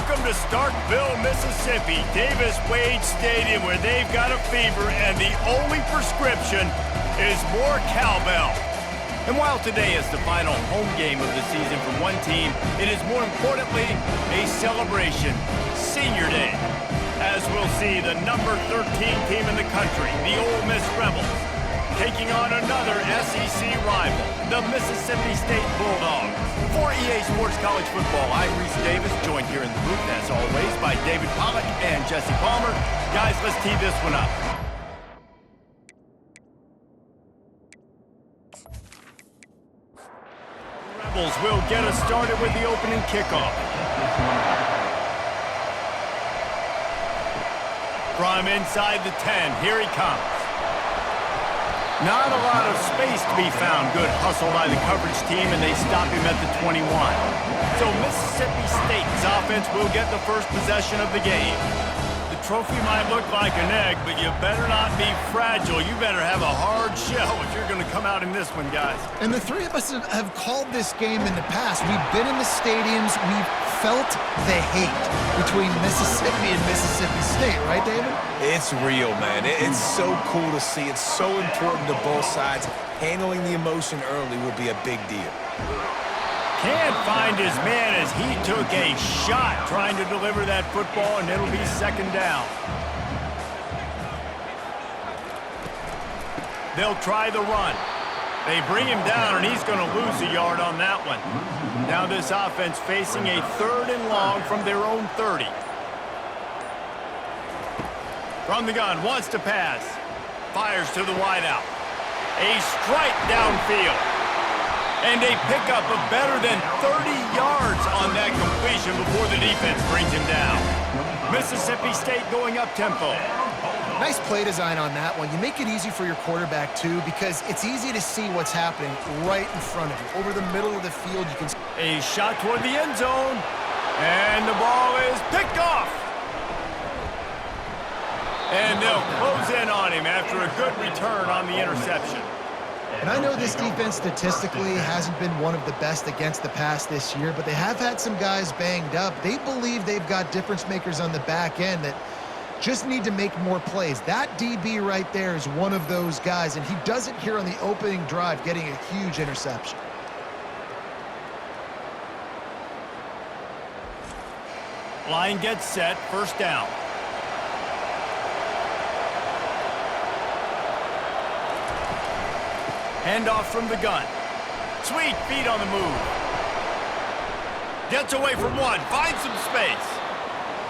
Welcome to Starkville, Mississippi, Davis-Wade Stadium, where they've got a fever and the only prescription is more cowbell. And while today is the final home game of the season for one team, it is more importantly a celebration, Senior Day. As we'll see, the number 13 team in the country, the Ole Miss Rebels, taking on another SEC rival, the Mississippi State Bulldogs. For EA Sports College Football, I'm Reese Davis, joined here in the booth, as always, by David Pollack and Jesse Palmer. Guys, let's tee this one up. The Rebels will get us started with the opening kickoff. From inside the 10, here he comes. Not a lot of space to be found. Good hustle by the coverage team, and they stop him at the 21. So Mississippi State's offense will get the first possession of the game. The trophy might look like an egg, but you better not be fragile. You better have a hard shell if you're going to come out in this one, guys. And the three of us have called this game in the past. We've been in the stadiums. We've felt the hate between Mississippi and Mississippi State, right, David? It's real, man. It's so cool to see. It's so important to both sides. Handling the emotion early will be a big deal. Can't find his man as he took a shot trying to deliver that football, and it'll be second down. They'll try the run. They bring him down, and he's going to lose a yard on that one. Now this offense facing a 3rd and long from their own 30. From the gun, wants to pass. Fires to the wideout. A strike downfield. And a pickup of better than 30 yards on that completion before the defense brings him down. Mississippi State going up tempo. Nice play design on that one. You make it easy for your quarterback, too, because it's easy to see what's happening right in front of you. Over the middle of the field, you can... A shot toward the end zone. And the ball is picked off. And they'll close in on him after a good return on the interception. And I know this defense statistically hasn't been one of the best against the pass this year, but they have had some guys banged up. They believe they've got difference makers on the back end that just need to make more plays. That DB right there is one of those guys, and he does it here on the opening drive, getting a huge interception. Line gets set, first down. Handoff from the gun. Sweet feet on the move. Gets away from one, finds some space.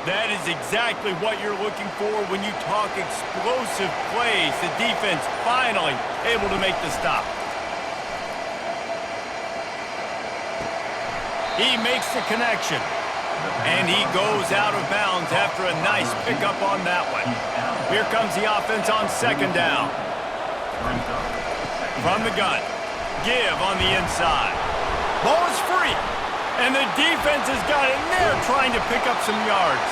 That is exactly what you're looking for when you talk explosive plays. The defense finally able to make the stop. He makes the connection. And he goes out of bounds after a nice pickup on that one. Here comes the offense on second down. From the gun. Give on the inside. Ball is free. And the defense has got in there trying to pick up some yards.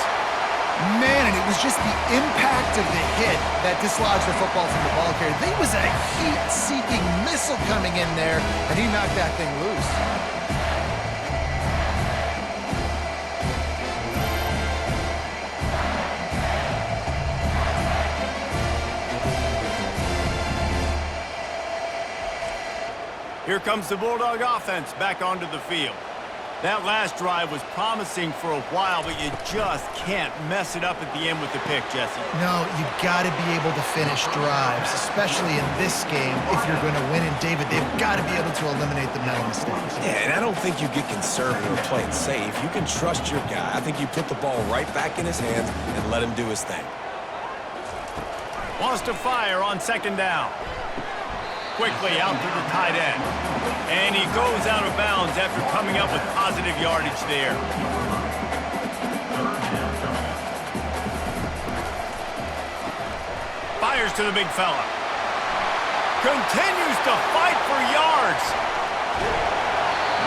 Man, and it was just the impact of the hit that dislodged the football from the ball carrier. There was a heat-seeking missile coming in there, and he knocked that thing loose. Here comes the Bulldog offense back onto the field. That last drive was promising for a while, but you just can't mess it up at the end with the pick, Jesse. No, you've got to be able to finish drives, especially in this game. If you're going to win, and David, they've got to be able to eliminate the mental mistakes. Yeah, and I don't think you get conservative or play it safe. You can trust your guy. I think you put the ball right back in his hands and let him do his thing. Wants to fire on second down. Quickly out to the tight end. And he goes out of bounds after coming up with positive yardage there. Fires to the big fella. Continues to fight for yards.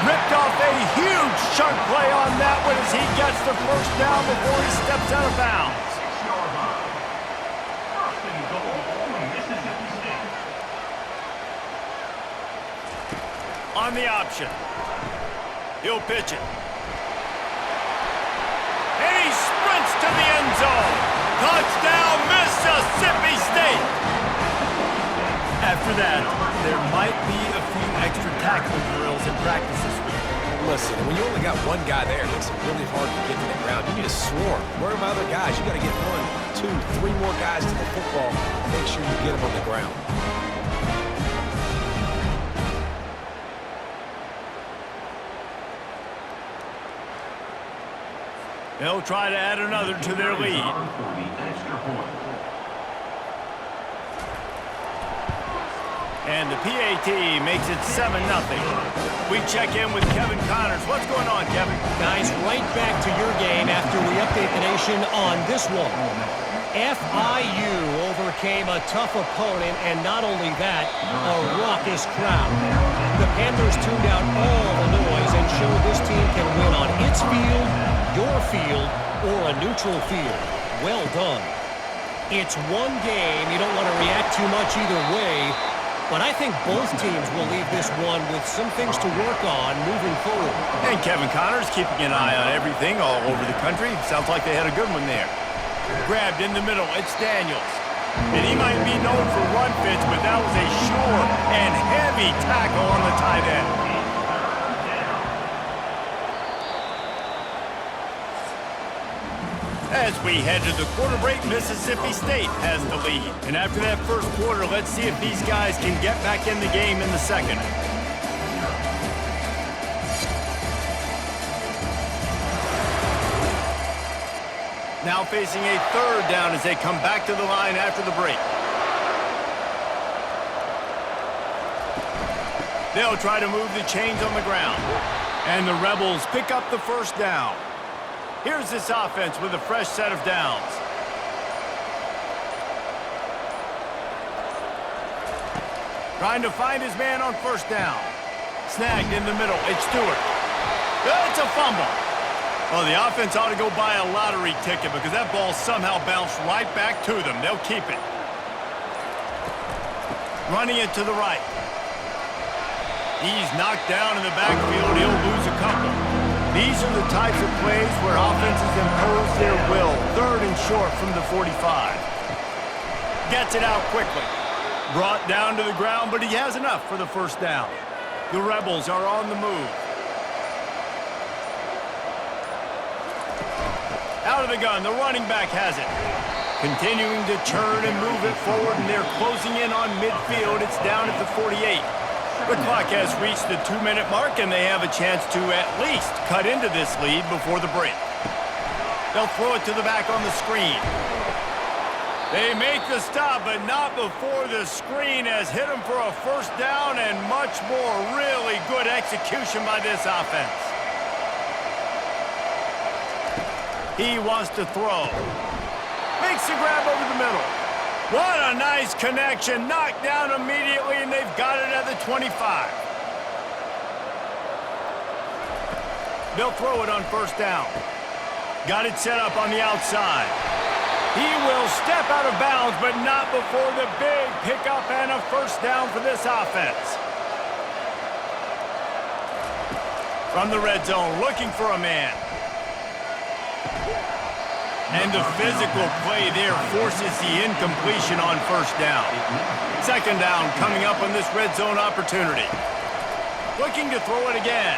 Ripped off a huge chunk play on that one as he gets the first down before he steps out of bounds. On the option. He'll pitch it. After that, there might be a few extra tackling drills in practice this week. Listen, when you only got one guy there, it makes it really hard to get to the ground. You need a swarm. Where are my other guys? You got to get 1, 2, 3 more guys to the football. Make sure you get them on the ground. They'll try to add another to their lead. And the PAT makes it 7-0. We check in with Kevin Connors. What's going on, Kevin? Guys, right back to your game after we update the nation on this one. FIU overcame a tough opponent, and not only that, a raucous crowd. The Panthers tuned out all the noise and showed this team can win on its field, your field, or a neutral field. Well done. It's one game. You don't want to react too much either way, but I think both teams will leave this one with some things to work on moving forward. And Kevin Connors keeping an eye on everything all over the country. Sounds like they had a good one there. Grabbed in the middle, it's Daniels. And he might be known for run fits, but that was a sure and heavy tackle on the tight end. As we head to the quarter break, Mississippi State has the lead. And after that first quarter, let's see if these guys can get back in the game in the second. Now facing a third down as they come back to the line after the break. They'll try to move the chains on the ground. And the Rebels pick up the first down. Here's this offense with a fresh set of downs. Trying to find his man on first down. Snagged in the middle. It's Stewart. It's a fumble. Well, the offense ought to go buy a lottery ticket because that ball somehow bounced right back to them. They'll keep it. Running it to the right. He's knocked down in the backfield. He'll lose a couple. These are the types of plays where offenses impose their will. Third and short from the 45. Gets it out quickly. Brought down to the ground, but he has enough for the first down. The Rebels are on the move. Out of the gun, the running back has it. Continuing to turn and move it forward, and they're closing in on midfield. It's down at the 48. The clock has reached the 2-minute mark, and they have a chance to at least cut into this lead before the break. They'll throw it to the back on the screen. They make the stop, but not before the screen has hit them for a first down and much more. Really good execution by this offense. He wants to throw. Makes the grab over the middle. What a nice connection. Knocked down immediately, and they've got it at the 25. They'll throw it on first down. Got it set up on the outside. He will step out of bounds, but not before the big pickup and a first down for this offense. From the red zone, looking for a man. And the physical play there forces the incompletion on first down. Second down coming up on this red zone opportunity. Looking to throw it again.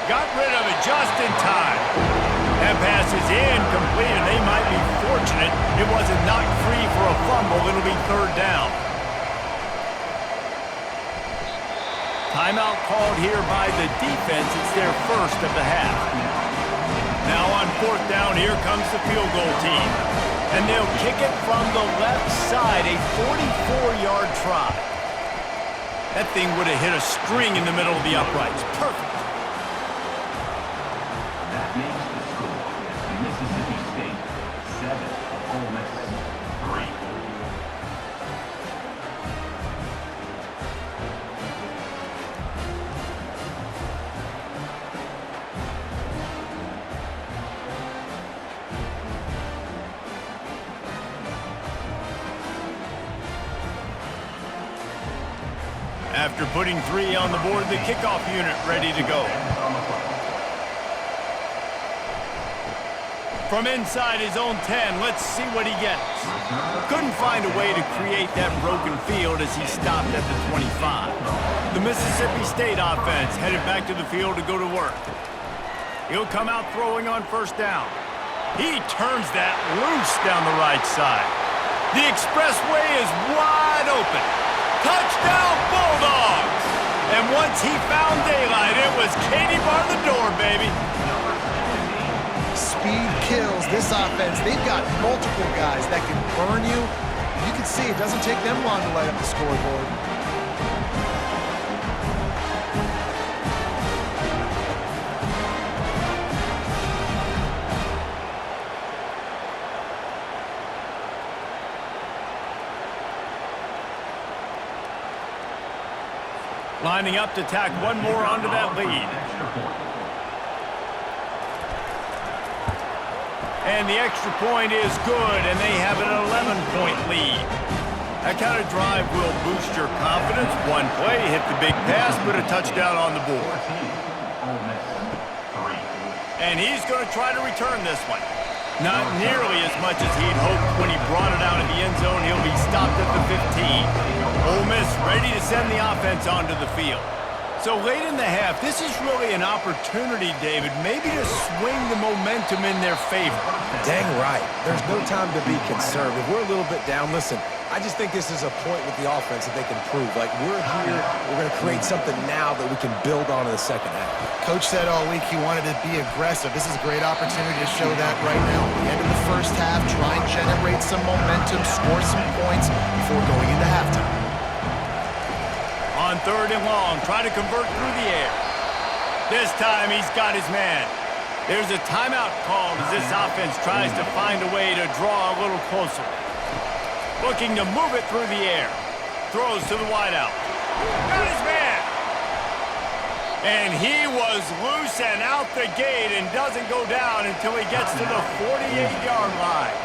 Got rid of it just in time. That pass is incomplete, and they might be fortunate it wasn't knocked free for a fumble. It'll be third down. Timeout called here by the defense. It's their first of the half. Now on fourth down, here comes the field goal team. And they'll kick it from the left side, a 44-yard try. That thing would have hit a string in the middle of the uprights. Perfect. That makes the score Mississippi State 7, Ole Miss 3. After putting 3 on the board, the kickoff unit ready to go. From inside his own 10, let's see what he gets. Couldn't find a way to create that broken field as he stopped at the 25. The Mississippi State offense headed back to the field to go to work. He'll come out throwing on first down. He turns that loose down the right side. The expressway is wide open. Touchdown, Bulldogs! And once he found daylight, it was Katie bar the door, baby. Speed kills this offense. They've got multiple guys that can burn you. You can see it doesn't take them long to light up the scoreboard. Lining up to tack one more onto that lead. And the extra point is good, and they have an 11-point lead. That kind of drive will boost your confidence. One play, hit the big pass, put a touchdown on the board. And he's going to try to return this one. Not nearly as much as he'd hoped when he brought it out of the end zone. He'll be stopped at the 15. Ole Miss ready to send the offense onto the field. So late in the half, this is really an opportunity, David, maybe to swing the momentum in their favor. Dang right. There's no time to be concerned. If we're a little bit down, listen, I just think this is a point with the offense that they can prove. Like, we're here, we're going to create something now that we can build on in the second half. Coach said all week he wanted to be aggressive. This is a great opportunity to show that right now. At the end of the first half, try and generate some momentum, score some points before going into halftime. On 3rd and long, try to convert through the air. This time he's got his man. There's a timeout called as this offense tries to find a way to draw a little closer. Looking to move it through the air. Throws to the wideout. Got his man. And he was loose and out the gate and doesn't go down until he gets to the 48-yard line.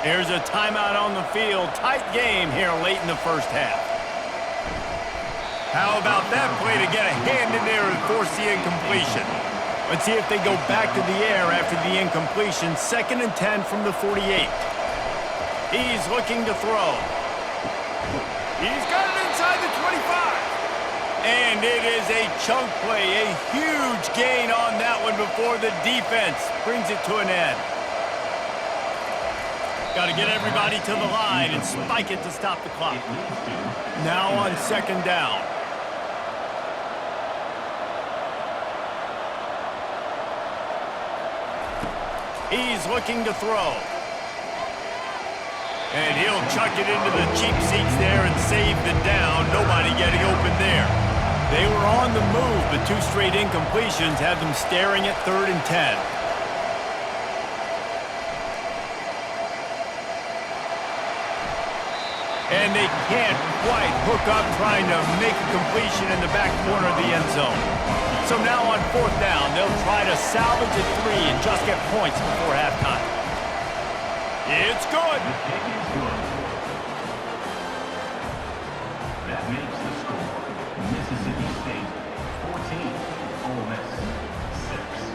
There's a timeout on the field. Tight game here late in the first half. How about that play to get a hand in there and force the incompletion? Let's see if they go back to the air after the incompletion. 2nd and 10 from the 48. He's looking to throw. He's got it inside the 25. And it is a chunk play, a huge gain on that one before the defense brings it to an end. Got to get everybody to the line and spike it to stop the clock. Now on 2nd down. He's looking to throw. And he'll chuck it into the cheap seats there and save the down. Nobody getting open there. They were on the move, but 2 straight incompletions have them staring at 3rd and 10. And they can't quite hook up trying to make a completion in the back corner of the end zone. So now on 4th down, they'll try to salvage a 3 and just get points before halftime. It's good. That makes the score Mississippi State 14, Ole Miss 6.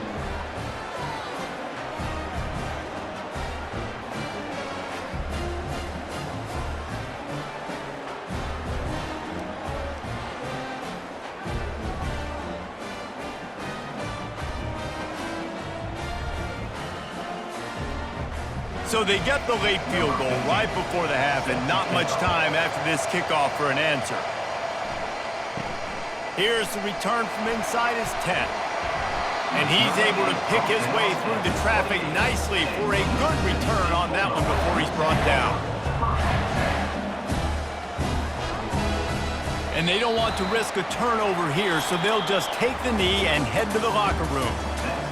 So they get the late field goal right before the half and not much time after this kickoff for an answer. Here's the return from inside his 10. And he's able to pick his way through the traffic nicely for a good return on that one before he's brought down. And they don't want to risk a turnover here, so they'll just take the knee and head to the locker room.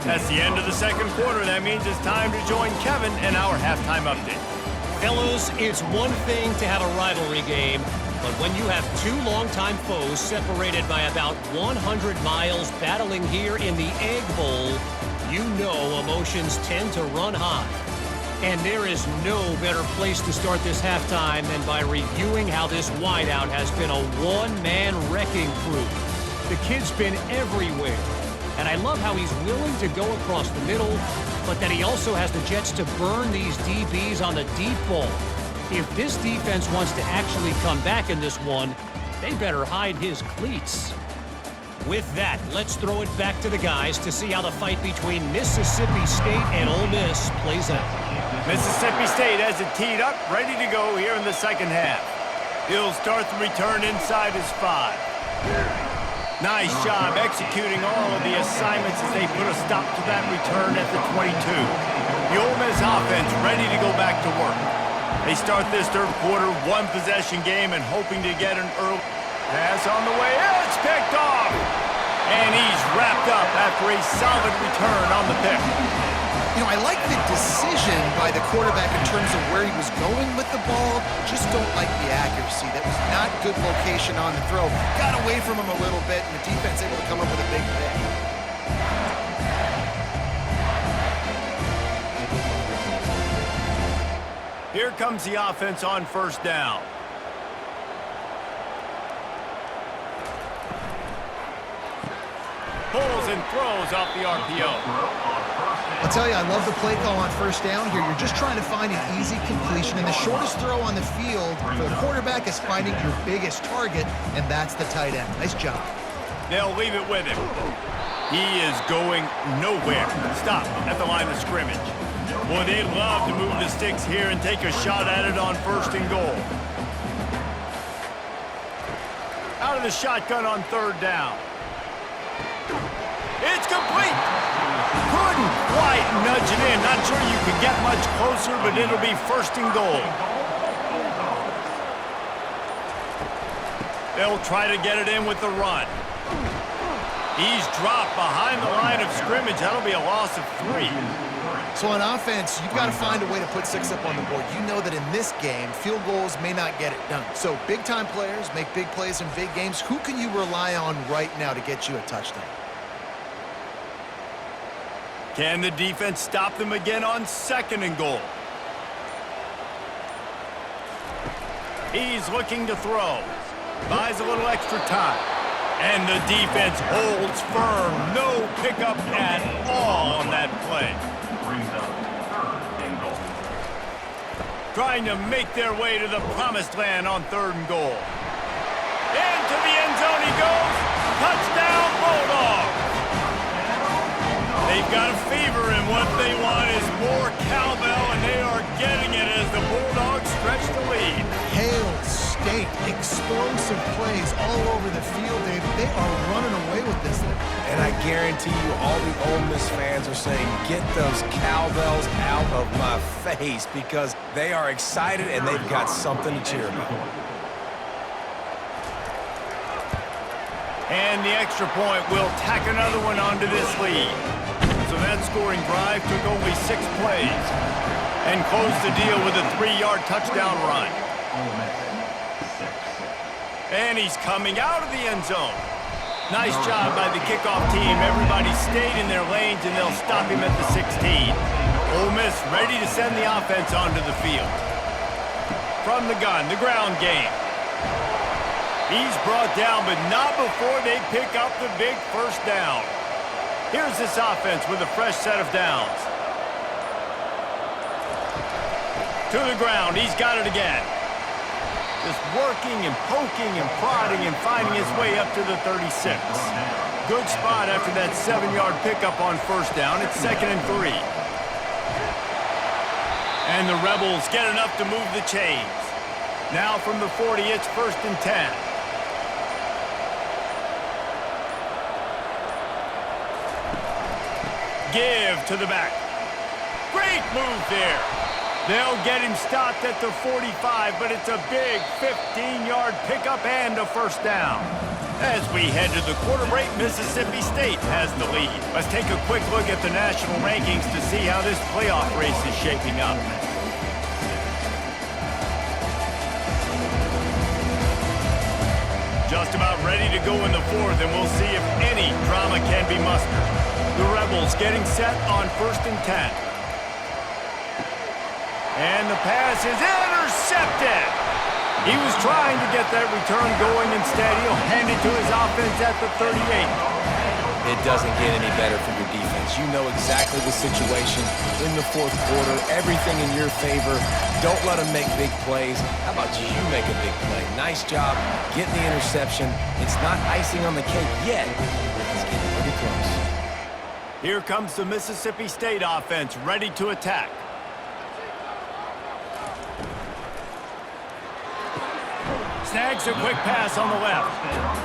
That's the end of the 2nd quarter. That means it's time to join Kevin in our halftime update. Fellas, it's one thing to have a rivalry game, but when you have 2 longtime foes separated by about 100 miles battling here in the Egg Bowl, you know emotions tend to run high. And there is no better place to start this halftime than by reviewing how this wideout has been a one-man wrecking crew. The kid's been everywhere. And I love how he's willing to go across the middle, but that he also has the Jets to burn these DBs on the deep ball. If this defense wants to actually come back in this one, they better hide his cleats. With that, let's throw it back to the guys to see how the fight between Mississippi State and Ole Miss plays out. Mississippi State has it teed up, ready to go here in the second half. He'll start the return inside his 5. Nice job executing all of the assignments as they put a stop to that return at the 22. The Ole Miss offense ready to go back to work. They start this third quarter one-possession game and hoping to get an early pass on the way. It's picked off! And he's wrapped up after a solid return on the pick. You know, I like the decision by the quarterback in terms of where he was going with the ball. Just don't like the accuracy. That was not good location on the throw. Got away from him a little bit, and the defense able to come up with a big pick. Here comes the offense on first down. Pulls and throws off the RPO. I'll tell you, I love the play call on first down here. You're just trying to find an easy completion, and the shortest throw on the field for the quarterback is finding your biggest target, and that's the tight end. Nice job. They'll leave it with him. He is going nowhere. Stop at the line of scrimmage. Boy, they'd love to move the sticks here and take a shot at it on first and goal. Out of the shotgun on third down. It's complete. Couldn't quite nudge it in. Not sure you could get much closer, but it'll be first and goal. They'll try to get it in with the run. He's dropped behind the line of scrimmage. That'll be a loss of 3. So on offense, you've got to find a way to put 6 up on the board. You know that in this game, field goals may not get it done. So big-time players make big plays in big games. Who can you rely on right now to get you a touchdown? Can the defense stop them again on second and goal? He's looking to throw. Buys a little extra time. And the defense holds firm. No pickup at all on that play. Trying to make their way to the promised land on third and goal. Into the end zone he goes. Touchdown, Bulldogs. They've got a fever, and what they want is more cowbell, and they are getting it as the Bulldogs stretch the lead. Hail State, explosive plays all over the field, Dave. They are running away with this thing. And I guarantee you all the Ole Miss fans are saying, get those cowbells out of my face, because they are excited and they've got something to cheer about. And the extra point will tack another one onto this lead. So that scoring drive took only 6 plays and closed the deal with a 3-yard touchdown run. And he's coming out of the end zone. Nice job by the kickoff team. Everybody stayed in their lanes, and they'll stop him at the 16. Ole Miss ready to send the offense onto the field. From the gun, the ground game. He's brought down, but not before they pick up the big first down. Here's this offense with a fresh set of downs. To the ground, he's got it again. Just working and poking and prodding and finding his way up to the 36. Good spot after that 7-yard pickup on first down. It's 2nd and 3. And the Rebels get enough to move the chains. Now from the 40, it's 1st and 10. Give to the back. Great move there. They'll get him stopped at the 45, but it's a big 15-yard pickup and a first down. As we head to the quarter break, Mississippi State has the lead. Let's take a quick look at the national rankings to see how this playoff race is shaping up. Just about ready to go in the 4th, and we'll see if any drama can be mustered. The Rebels getting set on 1st and 10. And the pass is intercepted. He was trying to get that return going. Instead, he'll hand it to his offense at the 38. it doesn't get any better for your defense. You know exactly the situation in the fourth quarter, everything in your favor. Don't let them make big plays. How about you make a big play? Nice job getting the interception. It's not icing on the cake yet. It's getting pretty close. Here comes the Mississippi State offense, ready to attack. Snags a quick pass on the left.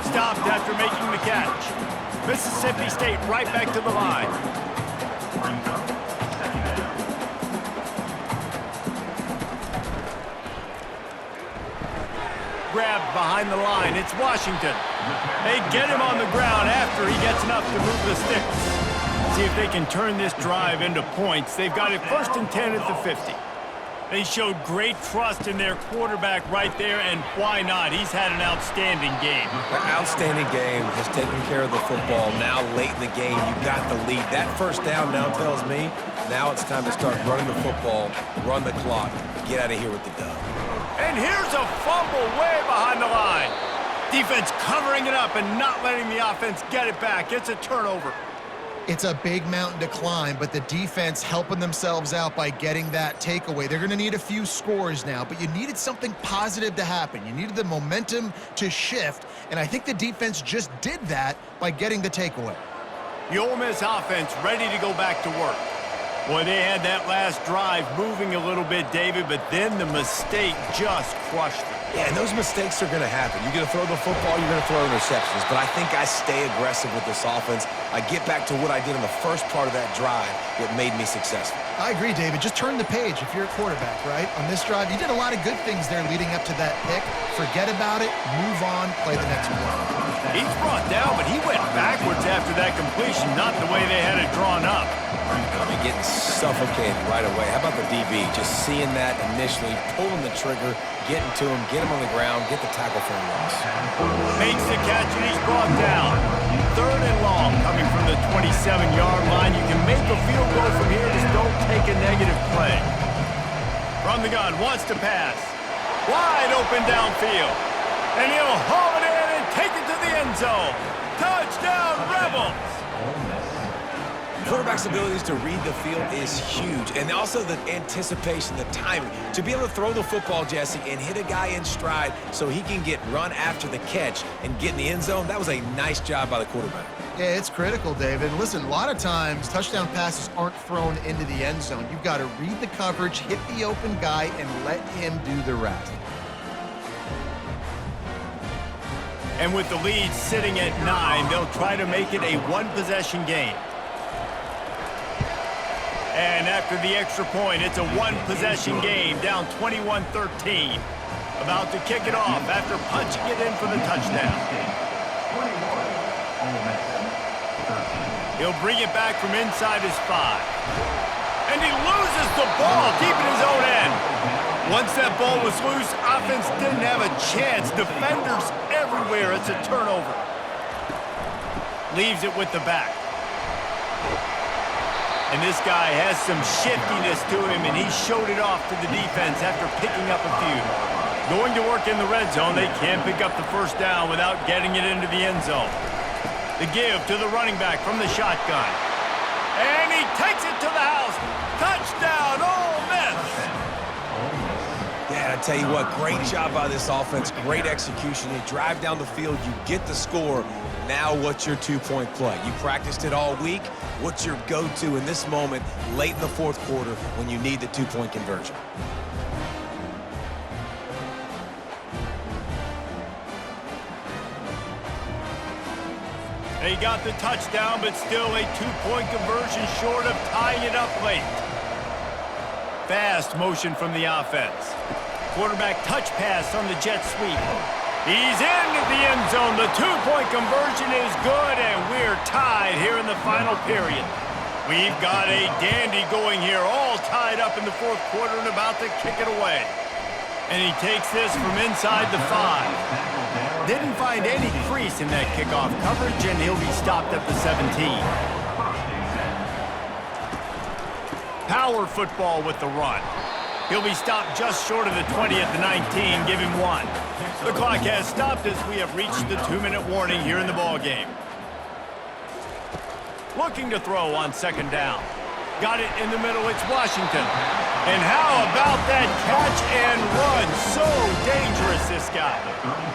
Stopped after making the catch. Mississippi State right back to the line. Grabbed behind the line. It's Washington. They get him on the ground after he gets enough to move the sticks. See if they can turn this drive into points. They've got it 1st and 10 at the 50. They showed great trust in their quarterback right there, and why not? He's had an outstanding game. An outstanding game, has taken care of the football. Now late in the game, you got the lead. That first down now tells me now it's time to start running the football, run the clock, get out of here with the dub. And here's a fumble way behind the line. Defense covering it up and not letting the offense get it back. It's a turnover. It's a big mountain to climb, but the defense helping themselves out by getting that takeaway. They're going to need a few scores now, but you needed something positive to happen. You needed the momentum to shift, and I think the defense just did that by getting the takeaway. The Ole Miss offense ready to go back to work. Boy, they had that last drive moving a little bit, David, but then the mistake just crushed them. Yeah, and those mistakes are going to happen. You're going to throw the football, you're going to throw interceptions. But I think I stay aggressive with this offense. I get back to what I did in the first part of that drive that made me successful. I agree, David. Just turn the page if you're a quarterback, right? On this drive, you did a lot of good things there leading up to that pick. Forget about it, move on, play the next play. He's brought down, but he went backwards after that completion, not the way they had it drawn up. I mean, getting suffocated right away. How about the DB? Just seeing that initially, pulling the trigger, getting to him, get him on the ground, get the tackle for a loss. Makes the catch, and he's brought down. 3rd and long coming from the 27-yard line. You can make a field goal from here, just don't take a negative play. From the gun, wants to pass. Wide open downfield. And he'll haul it in and take it to the end zone. Touchdown, Rebels! Quarterback's abilities to read the field is huge, and also the anticipation, the timing. To be able to throw the football, Jesse, and hit a guy in stride so he can get run after the catch and get in the end zone, that was a nice job by the quarterback. Yeah, it's critical, David. Listen, a lot of times touchdown passes aren't thrown into the end zone. You've got to read the coverage, hit the open guy, and let him do the rest. And with the lead sitting at 9, they'll try to make it a one-possession game. And after the extra point, it's a one-possession game, down 21-13. About to kick it off after punching it in for the touchdown. He'll bring it back from inside his 5. And he loses the ball deep in his own end. Once that ball was loose, offense didn't have a chance. Defenders everywhere. It's a turnover. Leaves it with the back. And this guy has some shiftiness to him, and he showed it off to the defense after picking up a few. Going to work in the red zone, they can't pick up the first down without getting it into the end zone. The give to the running back from the shotgun. And he takes it to the house. Touchdown, Ole Miss! Yeah, I tell you what, great job by this offense, great execution. You drive down the field, you get the score. Now what's your two-point play? You practiced it all week. What's your go-to in this moment late in the fourth quarter when you need the two-point conversion? They got the touchdown, but still a two-point conversion short of tying it up late. Fast motion from the offense. Quarterback touch pass on the jet sweep. He's into the end zone. The two-point conversion is good, and we're tied here in the final period. We've got a dandy going here, all tied up in the fourth quarter and about to kick it away. And he takes this from inside the 5. Didn't find any crease in that kickoff coverage, and he'll be stopped at the 17. Power football with the run. He'll be stopped just short of the 20 at the 19, give him 1. The clock has stopped as we have reached the 2-minute warning here in the ballgame. looking to throw on second down. Got it in the middle, it's Washington. And how about that catch and run? So dangerous, this guy.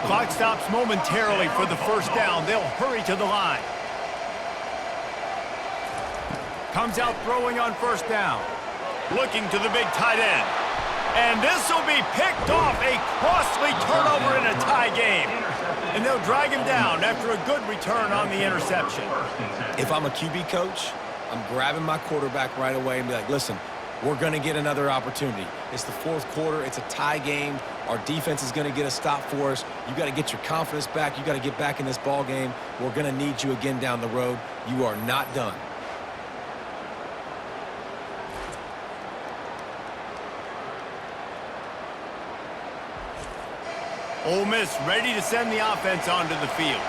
Clock stops momentarily for the first down. They'll hurry to the line. Comes out throwing on first down. Looking to the big tight end. And this will be picked off. A costly turnover in a tie game. And they'll drag him down after a good return on the interception. If I'm a QB coach, I'm grabbing my quarterback right away and be like, listen, we're going to get another opportunity. It's the fourth quarter. It's a tie game. Our defense is going to get a stop for us. You got to get your confidence back. You got to get back in this ball game. We're going to need you again down the road. You are not done. Ole Miss ready to send the offense onto the field.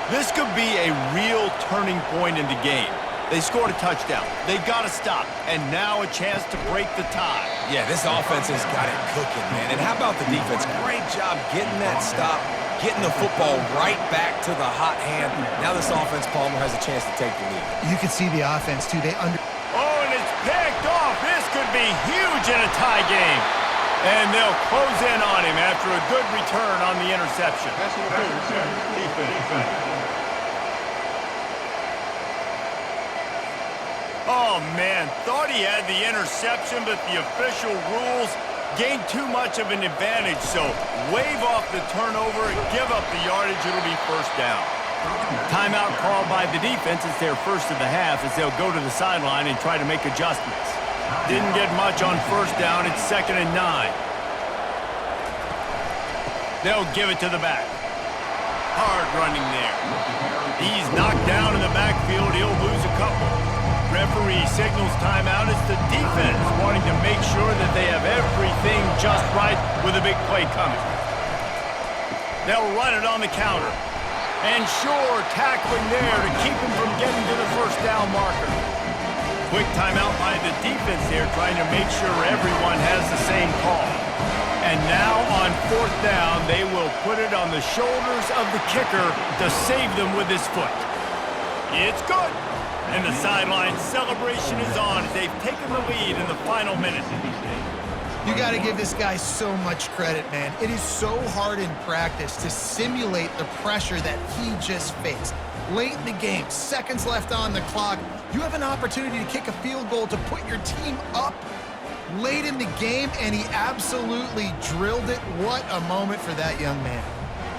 This could be a real turning point in the game. They scored a touchdown. They got to stop. And now a chance to break the tie. Yeah, this offense has got it cooking, man. And how about the defense? Great job getting that stop, getting the football right back to the hot hand. Now this offense, Palmer, has a chance to take the lead. You can see the offense, too. Oh, and it's picked off. This could be huge in a tie game. And they'll close in on him after a good return on the interception. Oh, man, thought he had the interception, but the official rules gained too much of an advantage, so wave off the turnover and give up the yardage. It'll be first down. Timeout called by the defense. It's their first of the half as they'll go to the sideline and try to make adjustments. Didn't get much on first down. It's 2nd and 9. They'll give it to the back. Hard running there. He's knocked down in the backfield. He'll lose a couple. Referee signals timeout. It's the defense wanting to make sure that they have everything just right with a big play coming. They'll run it on the counter. And sure, tackling there to keep him from getting to the first down marker. Quick timeout by the defense there, trying to make sure everyone has the same call. And now on fourth down, they will put it on the shoulders of the kicker to save them with his foot. It's good. And the sideline celebration is on as they've taken the lead in the final minute. You got to give this guy so much credit, man. It is so hard in practice to simulate the pressure that he just faced. Late in the game, seconds left on the clock, you have an opportunity to kick a field goal to put your team up late in the game, and he absolutely drilled it. What a moment for that young man.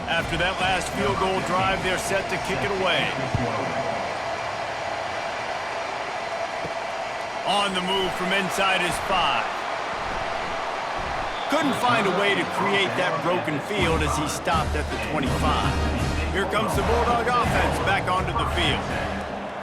After that last field goal drive, they're set to kick it away. On the move from inside his 5. Couldn't find a way to create that broken field as he stopped at the 25. Here comes the Bulldog offense back onto the field.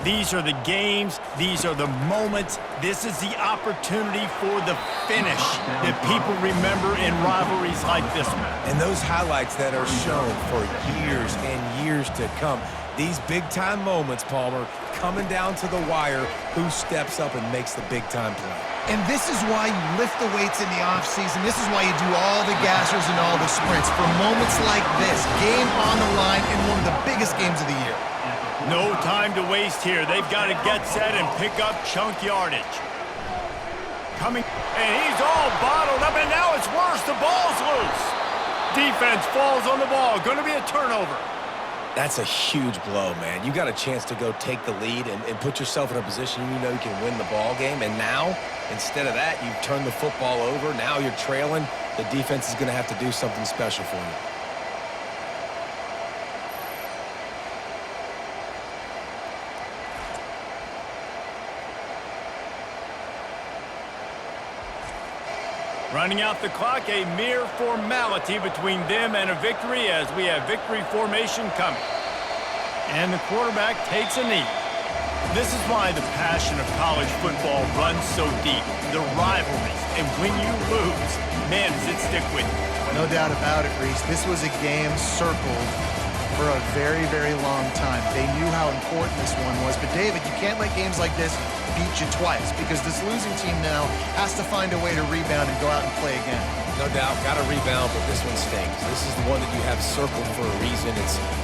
These are the games. These are the moments. This is the opportunity for the finish that people remember in rivalries like this one. And those highlights that are shown for years and years to come. These big-time moments, Palmer, coming down to the wire, who steps up and makes the big-time play. And this is why you lift the weights in the offseason. This is why you do all the gassers and all the sprints. For moments like this, game on the line in one of the biggest games of the year. No time to waste here. They've got to get set and pick up chunk yardage. Coming, and he's all bottled up, and now it's worse. The ball's loose. Defense falls on the ball. Going to be a turnover. That's a huge blow, man. You got a chance to go take the lead and put yourself in a position you know you can win the ball game. And now, instead of that, you've turned the football over. Now you're trailing. The defense is going to have to do something special for you. Running out the clock, a mere formality between them and a victory as we have victory formation coming. And the quarterback takes a knee. This is why the passion of college football runs so deep. The rivalries, and when you lose, man, does it stick with you. No doubt about it, Reese. This was a game circled for a very, very long time. They knew how important this one was. But, David, you can't let games like this beat you twice because this losing team now has to find a way to rebound and go out and play again. No doubt, got a rebound, but this one stings. This is the one that you have circled for a reason.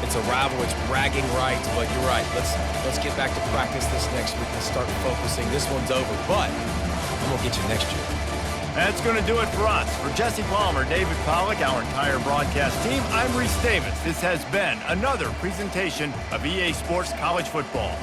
It's a rival, it's bragging rights, but you're right. Let's get back to practice this next week and start focusing. This one's over, but I'm gonna get you next year. That's going to do it for us. For Jesse Palmer, David Pollack, our entire broadcast team, I'm Reese Davis. This has been another presentation of EA Sports College Football.